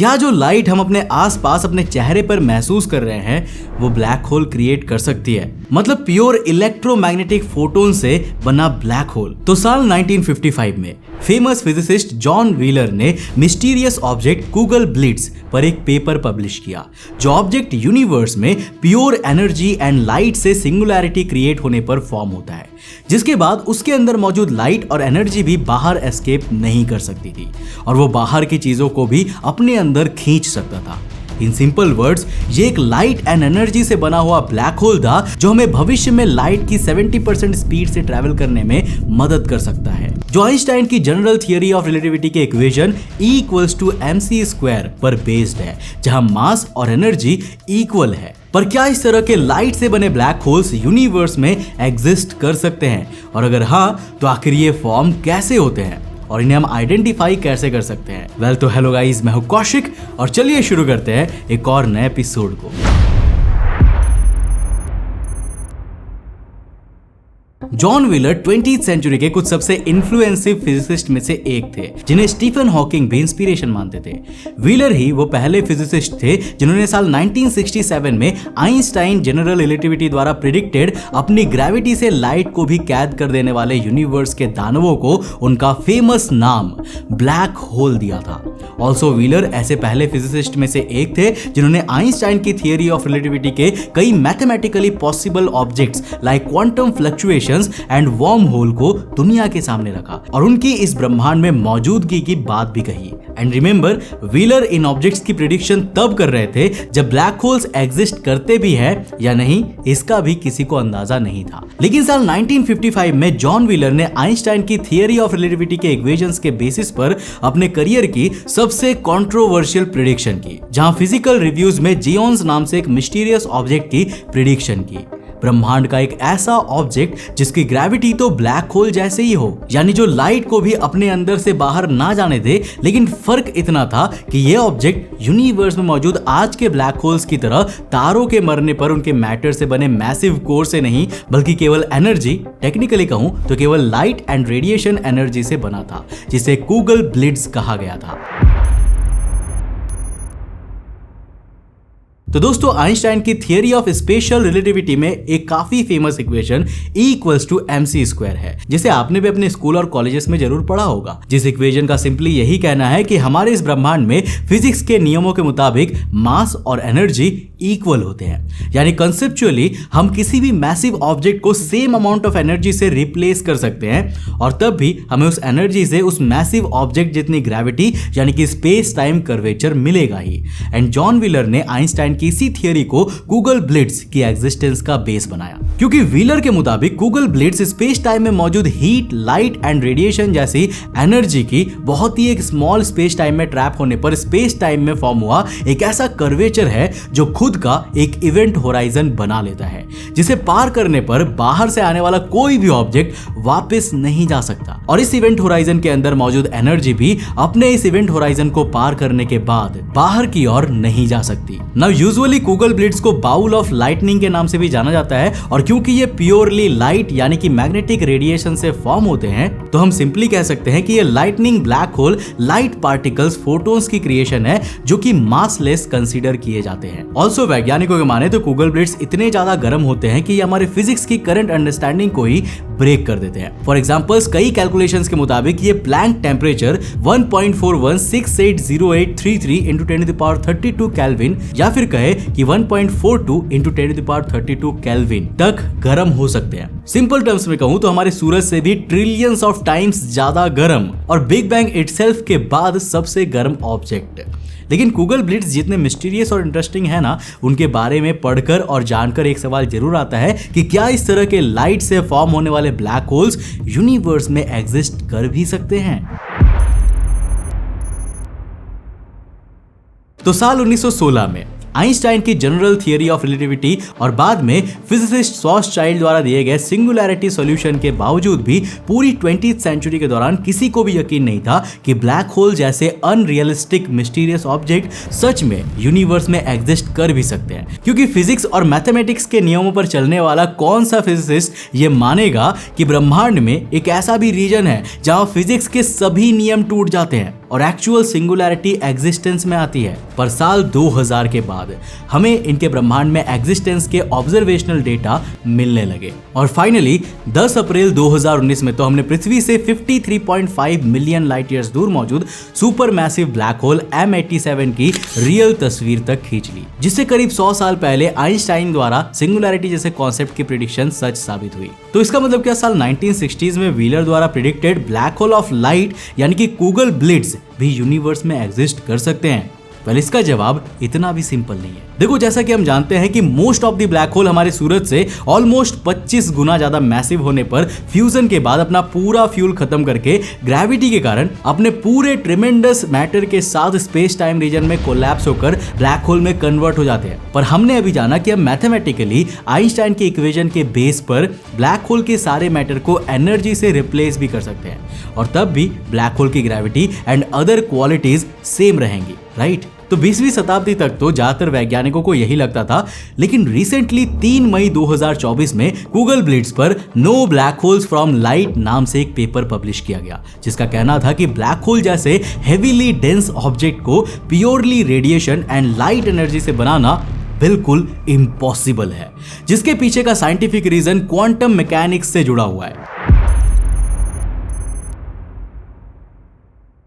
क्या जो लाइट हम अपने आसपास अपने चेहरे पर महसूस कर रहे हैं वो ब्लैक होल क्रिएट कर सकती है? मतलब प्योर इलेक्ट्रोमैग्नेटिक फोटोन से बना ब्लैक होल। तो साल 1955 में फेमस फिजिसिस्ट जॉन व्हीलर ने मिस्टीरियस ऑब्जेक्ट गूगल ब्लिट्स पर एक पेपर पब्लिश किया, जो ऑब्जेक्ट यूनिवर्स में प्योर एनर्जी एंड लाइट से सिंगुलैरिटी क्रिएट होने पर फॉर्म होता है, जिसके बाद उसके अंदर मौजूद लाइट और एनर्जी भी बाहर एस्केप नहीं कर सकती थी और वो बाहर की चीजों को भी अपने अंदर खींच सकता था। इन सिंपल वर्ड्स, ये एक लाइट एंड एनर्जी से बना हुआ ब्लैक होल था जो हमें भविष्य में लाइट की 70% स्पीड से ट्रैवल करने में मदद कर सकता है, जो आइंस्टाइन की जनरल थियरी ऑफ रिलेटिविटी के इक्वेशन E=mc² पर बेस्ड है, जहां मास और एनर्जी इक्वल है। पर क्या इस तरह के लाइट से बने ब्लैक होल्स यूनिवर्स में एग्जिस्ट कर सकते हैं, और अगर हाँ तो आखिर ये फॉर्म कैसे होते हैं और इन्हें हम आइडेंटिफाई कैसे कर सकते हैं? वेल तो हेलो गाइस, मैं हूं कौशिक और चलिए शुरू करते हैं एक और नए एपिसोड को। जॉन व्हीलर 20th सेंचुरी के कुछ सबसे इन्फ्लुएंसिव फिजिसिस्ट में से एक थे, जिन्हें स्टीफन हॉकिंग भी इंस्पिरेशन मानते थे। व्हीलर ही वो पहले फिजिसिस्ट थे जिन्होंने साल 1967 में आइंस्टाइन जनरल रिलेटिविटी द्वारा प्रिडिक्टेड अपनी ग्रेविटी से लाइट को भी कैद कर देने वाले यूनिवर्स के दानवों को उनका फेमस नाम ब्लैक होल दिया था। ऑल्सो व्हीलर ऐसे पहले फिजिसिस्ट में से एक थे जिन्होंने आइंस्टाइन की थियरी ऑफ रिलेटिविटी के कई mathematically possible objects like quantum fluctuations and worm hole को दुनिया के सामने रखा और उनकी इस ब्रह्मांड में मौजूदगी की बात भी कही। And remember, wheeler in objects की प्रेडिक्शन तब कर रहे थे जब ब्लैक होल्स एग्जिस्ट करते भी हैं या नहीं, इसका भी किसी को अंदाजा नहीं था। लेकिन साल 1955 में जॉन व्हीलर ने आइंस्टाइन की थियरी ऑफ रिलेटिविटी के इक्वेशंस के बेसिस पर अपने करियर की सबसे कंट्रोवर्शियल प्रेडिक्शन की, जहां फिजिकल रिव्यूज में जियोन्स नाम से एक मिस्टीरियस ऑब्जेक्ट की प्रेडिक्शन की। ब्रह्मांड का एक ऐसा ऑब्जेक्ट जिसकी ग्रेविटी तो ब्लैक होल जैसे ही हो, यानी जो लाइट को भी अपने अंदर से बाहर ना जाने दे, लेकिन फर्क इतना था कि यह ऑब्जेक्ट यूनिवर्स में मौजूद आज के ब्लैक होल्स की तरह तारों के मरने पर उनके मैटर से बने मैसिव कोर से नहीं, बल्कि केवल एनर्जी, टेक्निकली कहूं तो केवल लाइट एंड रेडिएशन एनर्जी से बना था, जिसे गूगल ब्लिट्स कहा गया था। तो दोस्तों, आइंस्टाइन की थियरी ऑफ स्पेशल रिलेटिविटी में एक काफी फेमस इक्वेशन E=mc² है, जिसे आपने भी अपने स्कूल और कॉलेजेस में जरूर पढ़ा होगा, जिस इक्वेशन का सिंपली यही कहना है कि हमारे इस ब्रह्मांड में फिजिक्स के नियमों के मुताबिक मास और एनर्जी इक्वल होते हैं। यानी कंसेप्चुअली हम किसी भी मैसिव ऑब्जेक्ट को सेम अमाउंट ऑफ एनर्जी से रिप्लेस कर सकते हैं और तब भी हमें उस एनर्जी से उस मैसिव ऑब्जेक्ट जितनी ग्रेविटी यानी कि स्पेस टाइम कर्वेचर मिलेगा ही। एंड जॉन व्हीलर ने आइंस्टाइन की इसी थियरी को गूगल ब्लिट्स की एग्जिस्टेंस का बेस बनाया, क्योंकि व्हीलर के मुताबिक गूगल ब्लिट्स स्पेस टाइम में मौजूद हीट, लाइट एंड रेडिएशन जैसी एनर्जी की बहुत ही एक स्मॉल स्पेस टाइम में ट्रैप होने पर स्पेस टाइम में फॉर्म हुआ एक ऐसा कर्वेचर है जो खुद का एक इवेंट होराइजन बना लेता है, जिसे पार करने पर बाहर से आने वाला कोई भी ऑब्जेक्ट वापस नहीं जा सकता और इस इवेंट होराइजन के अंदर मौजूद एनर्जी भी अपने इस इवेंट होराइजन को पार करने के बाद बाहर की ओर नहीं जा सकती। नाउ यूजुअली गूगल ब्लिट्स को बाउल ऑफ लाइटनिंग के नाम से भी जाना जाता है और क्योंकि ये प्योरली लाइट यानी कि मैग्नेटिक रेडिएशन से फॉर्म होते हैं, तो हम सिंपली कह सकते हैं कि ये lightning black hole light particles, photons की क्रिएशन है जो कि मासलेस कंसीडर किए जाते हैं। ऑल्सो वैज्ञानिकों के माने तो गूगल ब्लिट्स इतने ज्यादा गर्म होते हैं कि ये हमारे फिजिक्स की करंट अंडरस्टैंडिंग को ही ब्रेक कर देते हैं। फॉर एग्जांपल्स, कई कैलकुलेशंस के मुताबिक ये प्लैंक टेम्परेचर 1.41680833 × 1032 केल्विन या फिर कहे कि 1.42 × 1032 केल्विन तक गर्म हो सकते हैं। सिंपल टर्म्स में कहूं तो हमारे सूरज से भी ट्रिलियंस ऑफ टाइम्स ज्यादा गर्म और बिग बैंग इटसेल्फ के बाद सबसे गर्म ऑब्जेक्ट। लेकिन गूगल ब्लिट्स जितने मिस्टीरियस और इंटरेस्टिंग है ना, उनके बारे में पढ़कर और जानकर एक सवाल जरूर आता है कि क्या इस तरह के लाइट से फॉर्म होने वाले ब्लैक होल्स यूनिवर्स में एग्जिस्ट कर भी सकते हैं? तो साल 1916 में आइंस्टाइन की जनरल थियरी ऑफ रिलेटिविटी और बाद में फिजिसिस्ट शॉर्ट्सचाइल्ड द्वारा दिए गए सिंगुलैरिटी सॉल्यूशन के बावजूद भी पूरी 20th सेंचुरी के दौरान किसी को भी यकीन नहीं था कि ब्लैक होल जैसे अनरियलिस्टिक मिस्टीरियस ऑब्जेक्ट सच में यूनिवर्स में एग्जिस्ट कर भी सकते हैं, क्योंकि फिजिक्स और मैथमेटिक्स के नियमों पर चलने वाला कौन सा फिजिसिस्ट ये मानेगा कि ब्रह्मांड में एक ऐसा भी रीजन है जहां फिजिक्स के सभी नियम टूट जाते हैं। और एक्चुअल सिंगुलैरिटी एग्जिस्टेंस में आती है। पर साल 2000 के बाद हमें इनके ब्रह्मांड में एग्जिस्टेंस के ऑब्जर्वेशनल डेटा मिलने लगे और फाइनली 10 अप्रैल 2019 में तो हमने पृथ्वी से 53.5 मिलियन लाइट ईयर्स दूर मौजूद super massive black hole M87 की रियल तस्वीर तक खींच ली, जिससे करीब 100 साल पहले आइंस्टाइन द्वारा सिंगुलैरिटी जैसे कॉन्सेप्ट की प्रेडिक्शन सच साबित हुई। तो इसका मतलब क्या साल 1960s में व्हीलर द्वारा predicted black hole of light यानी कि कुगल ब्लिट्ज भी यूनिवर्स में एग्जिस्ट कर सकते हैं? वेल, इसका जवाब इतना भी सिंपल नहीं है। देखो, जैसा कि हम जानते हैं कि most of the black hole हमारे सूरज से ऑलमोस्ट 25 गुना ज्यादा मैसिव होने पर फ्यूजन के बाद अपना पूरा फ्यूल खत्म करके ग्रेविटी के कारण अपने पूरे ट्रिमेंडस मैटर के साथ स्पेस टाइम रीजन में कोलैप्स होकर ब्लैक होल में कन्वर्ट हो जाते हैं। पर हमने अभी जाना कि हम मैथमेटिकली आइंस्टाइन के इक्वेशन के बेस पर ब्लैक होल के सारे मैटर को एनर्जी से रिप्लेस भी कर सकते हैं और तब भी ब्लैक होल की gravity and other qualities same रहेंगी, राइट? तो 20वीं शताब्दी तक तो ज्यादातर वैज्ञानिकों को यही लगता था, लेकिन रिसेंटली 3 मई 2024 में गूगल ब्लिट्ज पर no black holes from light नाम से एक पेपर पब्लिश किया गया, जिसका कहना था कि ब्लैक होल जैसे हेवीली डेंस ऑब्जेक्ट को purely radiation and light energy से बनाना बिल्कुल इम्पॉसिबल है, जिसके पीछे का साइंटिफिक रीजन क्वांटम मैकेनिक्स से जुड़ा हुआ है।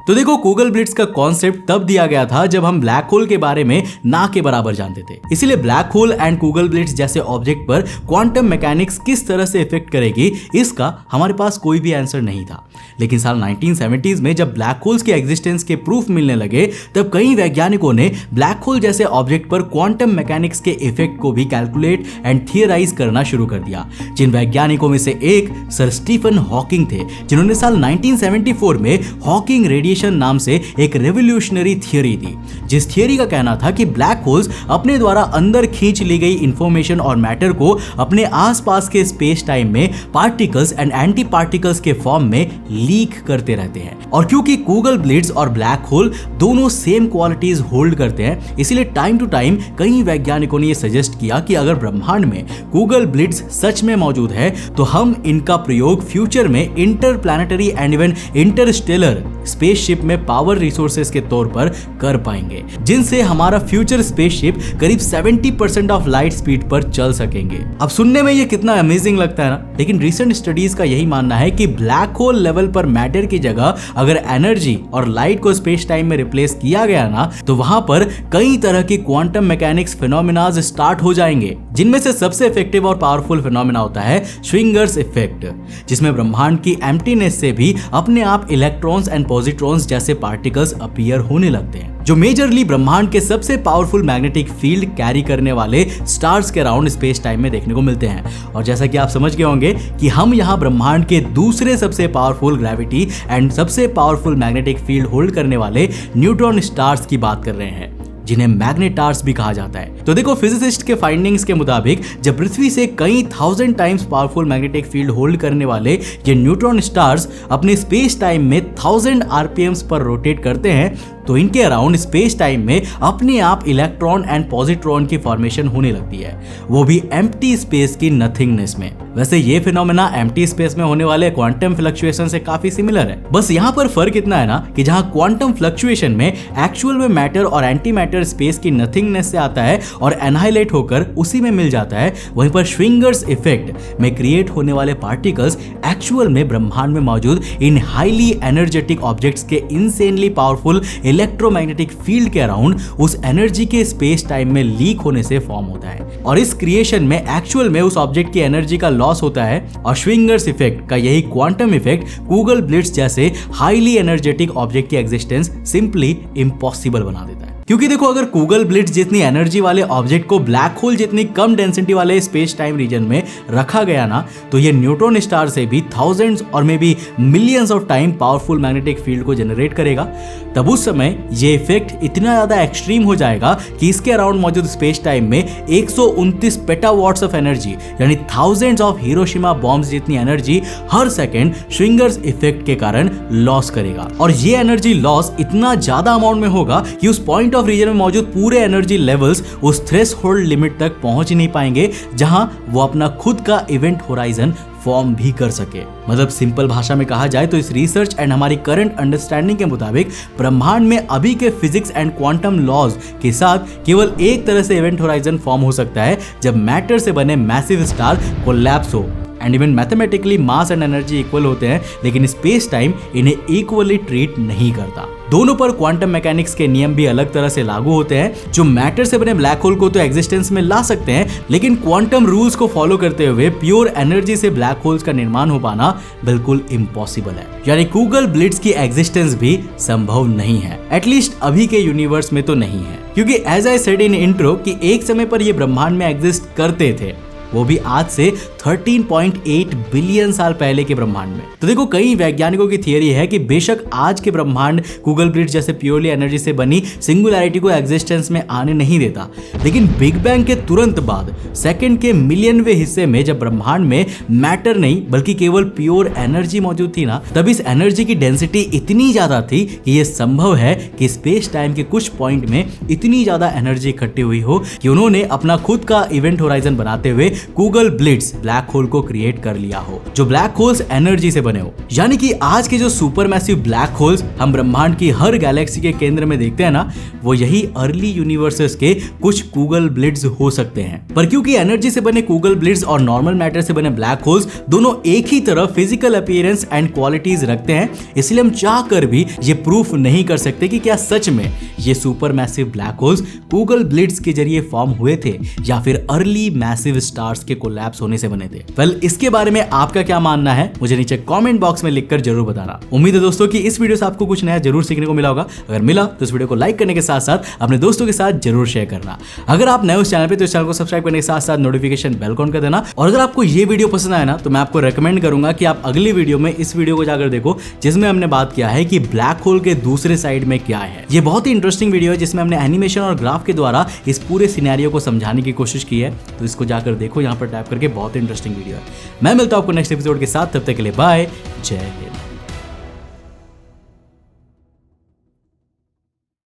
तो देखो, गूगल ब्लिट्ज का कॉन्सेप्ट तब दिया गया था जब हम ब्लैक होल के बारे में ना के बराबर जानते थे। इसीलिए black hole and Google blitz जैसे ऑब्जेक्ट पर क्वांटम मैकेनिक्स किस तरह से इफेक्ट करेगी, इसका हमारे पास कोई भी आंसर नहीं था। लेकिन साल 1970s में जब ब्लैक होल्स के एग्जिस्टेंस के प्रूफ मिलने लगे, तब कई वैज्ञानिकों ने ब्लैक होल जैसे ऑब्जेक्ट पर क्वांटम मैकेनिक्स के इफेक्ट को भी कैलकुलेट एंड थियराइज करना शुरू कर दिया। जिन वैज्ञानिकों में से एक सर स्टीफन हॉकिंग थे, जिन्होंने साल 1974 में हॉकिंग रेडिएशन नाम से एक रेवोल्यूशनरी थियरी दी, जिस थियरी का कहना था कि ब्लैक होल्स अपने द्वारा अंदर खींच ली गई इंफॉर्मेशन और मैटर को अपने आसपास के स्पेस टाइम में पार्टिकल्स एंड एंटी पार्टिकल्स के फॉर्म में लीक करते रहते हैं। और क्योंकि गूगल ब्लिट्ज और ब्लैक होल दोनों सेम क्वालिटीज होल्ड करते हैं, इसीलिए टाइम टू टाइम कई वैज्ञानिकों ने यह सजेस्ट किया कि अगर ब्रह्मांड में गूगल ब्लिट्ज सच में मौजूद है, तो हम इनका प्रयोग फ्यूचर में interplanetary and even Interstellar spaceship में पावर रिसोर्सेज के तौर पर कर पाएंगे, जिनसे हमारा फ्यूचर स्पेसशिप करीब 70% ऑफ लाइट स्पीड पर चल सकेंगे। अब सुनने में ये कितना अमेजिंग लगता है ना, लेकिन रिसेंट स्टडीज का यही मानना है कि ब्लैक होल लेवल पर मैटर की जगह अगर एनर्जी और लाइट को स्पेस टाइम में रिप्लेस किया गया ना, तो वहां पर कई तरह की क्वांटम मैकेनिक्स फिनोमिनाज स्टार्ट हो जाएंगे, जिनमें से सबसे इफेक्टिव और पावरफुल फिनोमिना होता है श्विंगर्स इफेक्ट, जिसमें ब्रह्मांड की एम्प्टीनेस से भी अपने आप इलेक्ट्रॉन्स एंड पॉजिट्रॉन्स जैसे पार्टिकल्स अपीयर होने लगते हैं, जो मेजरली ब्रह्मांड के सबसे पावरफुल मैग्नेटिक फील्ड कैरी करने वाले स्टार्स के अराउंड स्पेस टाइम में देखने को मिलते हैं। और जैसा कि आप समझ गए होंगे कि हम यहाँ ब्रह्मांड के दूसरे सबसे पावरफुल ग्रेविटी एंड सबसे पावरफुल मैग्नेटिक फील्ड होल्ड करने वाले न्यूट्रॉन स्टार्स की बात कर रहे हैं, जिन्हें मैग्नेटार्स भी कहा जाता है। तो देखो, फिजिसिस्ट के फाइंडिंग्स के मुताबिक जब पृथ्वी से कई 1000 times powerful magnetic field hold करने वाले ये न्यूट्रॉन स्टार्स अपने स्पेस टाइम में 1000 आरपीएम्स पर रोटेट करते हैं, तो इनके अराउंड स्पेस टाइम में अपने आप इलेक्ट्रॉन एंड पॉजिट्रॉन की फॉर्मेशन होने लगती है, वो भी एम्प्टी स्पेस की नथिंगनेस में। वैसे ये फिनोमेना एम्प्टी स्पेस में होने वाले क्वांटम फ्लक्चुएशन से काफी सिमिलर है, बस यहाँ पर फर्क इतना है ना कि जहाँ क्वांटम फ्लक्चुएशन में एक्चुअल में मैटर और एंटी मैटर स्पेस की नथिंगनेस से आता है और एनहाइलेट होकर उसी में मिल जाता है, वहीं पर श्विंगर्स इफेक्ट में क्रिएट होने वाले पार्टिकल्स एक्चुअल में ब्रह्मांड में मौजूद इन हाईली एनर्जेटिक ऑब्जेक्ट्स के इनसेनली पावरफुल इलेक्ट्रोमैग्नेटिक फील्ड के अराउंड उस एनर्जी के स्पेस टाइम में लीक होने से फॉर्म होता है, और इस क्रिएशन में एक्चुअल में उस ऑब्जेक्ट की एनर्जी का लॉस होता है। और श्विंगर्स इफेक्ट का यही क्वांटम इफेक्ट गूगल ब्लिट्ज जैसे हाईली एनर्जेटिक ऑब्जेक्ट की एग्जिस्टेंस सिंपली इम्पॉसिबल बना देता है। क्योंकि देखो, अगर गूगल ब्लिट्ज जितनी एनर्जी वाले ऑब्जेक्ट को ब्लैक होल जितनी कम डेंसिटी वाले स्पेस टाइम रीजन में रखा गया ना, तो ये न्यूट्रॉन स्टार से भी थाउजेंड्स और may be millions of time powerful magnetic field को जनरेट करेगा। तब उस समय ये इफेक्ट इतना ज्यादा एक्सट्रीम हो जाएगा कि इसके अराउंड मौजूद स्पेस टाइम में 129 पेटावाट्स ऑफ एनर्जी, यानी थाउजेंड्स ऑफ हिरोशिमा बॉम्ब्स जितनी एनर्जी हर सेकेंड श्विंगर्स इफेक्ट के कारण लॉस करेगा। और ये एनर्जी लॉस इतना ज्यादा अमाउंट में होगा कि उस पॉइंट ऑफ रीजन में मौजूद पूरे एनर्जी लेवल्स उस थ्रेशोल्ड लिमिट तक पहुंच नहीं पाएंगे जहां वो अपना खुद का इवेंट होराइजन फॉर्म भी कर सके। मतलब सिंपल भाषा में कहा जाए तो इस रिसर्च एंड हमारी करंट अंडरस्टैंडिंग के मुताबिक ब्रह्मांड में अभी के फिजिक्स एंड क्वांटम लॉज के साथ केवल एक तरह से इवेंट होराइजन फॉर्म हो सकता है जब मैटर से बने मैसिव स्टार कोलैप्स हो। And even mathematically mass and energy equal होते हैं, लेकिन स्पेस टाइम इन्हें इक्वली ट्रीट नहीं करता। दोनों पर क्वांटम मैकेनिक्स के नियम भी अलग तरह से लागू होते हैं, जो मैटर से बने ब्लैक होल को तो एग्जिस्टेंस में ला सकते हैं, लेकिन क्वांटम रूल्स को फॉलो करते हुए प्योर एनर्जी से ब्लैक होल्स का निर्माण हो पाना बिल्कुल इम्पॉसिबल है। यानी कूगल ब्लिट्ज की एग्जिस्टेंस भी संभव नहीं है, एटलीस्ट अभी के यूनिवर्स में तो नहीं है, क्योंकि as I said in intro कि एक समय पर ये ब्रह्मांड में एग्जिस्ट करते थे, वो भी आज से 13.8 बिलियन साल पहले के ब्रह्मांड में। तो देखो, कई वैज्ञानिकों की थियरी है कि बेशक आज के ब्रह्मांड कूगल ब्लिट्ज जैसे प्योरली एनर्जी से बनी सिंगुलैरिटी को एग्जिस्टेंस में आने नहीं देता, लेकिन बिग बैंग के तुरंत बाद सेकंड के मिलियनवे हिस्से में जब ब्रह्मांड में मैटर नहीं बल्कि केवल प्योर एनर्जी मौजूद थी ना, तब इस एनर्जी की डेंसिटी इतनी ज्यादा थी कि यह संभव है कि स्पेस टाइम के कुछ पॉइंट में इतनी ज्यादा एनर्जी इकट्ठी हुई हो कि उन्होंने अपना खुद का इवेंट होराइजन बनाते हुए कूगल ब्लिट्ज ब्लैक होल को क्रिएट कर लिया हो, जो ब्लैक होल्स एनर्जी से बने हो। यानी कि आज के जो सुपर मैसिव ब्लैक होल्स हम ब्रह्मांड की हर गैलेक्सी के केंद्र में देखते हैं ना, वो यही अर्ली यूनिवर्सेस के कुछ कूगल ब्लिट्ज हो सकते हैं। पर क्योंकि एनर्जी से बने कूगल ब्लिट्ज और नॉर्मल मैटर से बने ब्लैक होल्स दोनों एक ही तरह फिजिकल अपीयरेंस एंड क्वालिटीज रखते हैं, इसलिए हम चाहकर भी ये प्रूफ नहीं कर सकते कि क्या सच में ये super massive black holes kugelblitz के जरिए फॉर्म हुए थे या फिर अर्ली मैसिव स्टार्स के कोलैप्स होने से बने थे। वेल, इसके बारे में आपका क्या मानना है मुझे नीचे कमेंट बॉक्स में लिखकर जरूर बताना। उम्मीद है दोस्तों कि इस वीडियो से आपको कुछ नया जरूर सीखने को मिला होगा। अगर मिला तो इस वीडियो को लाइक करने के साथ साथ अपने दोस्तों के साथ जरूर शेयर करना। अगर आप नए उस चैनल पे तो इस चैनल को सब्सक्राइब करने के साथ साथ नोटिफिकेशन बेल ऑन कर देना। और अगर आपको ये वीडियो पसंद आया ना, तो मैं आपको रेकमेंड करूंगा कि आप अगली वीडियो में इस वीडियो को जाकर देखो, जिसमें हमने बात किया है कि ब्लैक होल के दूसरे साइड में क्या है। ये बहुत ही इंटरेस्टिंग वीडियो है जिसमें हमने एनिमेशन और ग्राफ के द्वारा इस पूरे सिनेरियो को समझाने की कोशिश की है, तो इसको जाकर देखो, यहाँ पर टैप करके, बहुत इंटरेस्टिंग वीडियो है। मैं मिलता हूं आपको नेक्स्ट एपिसोड के साथ, तब तक के लिए बाय, जय हिंद।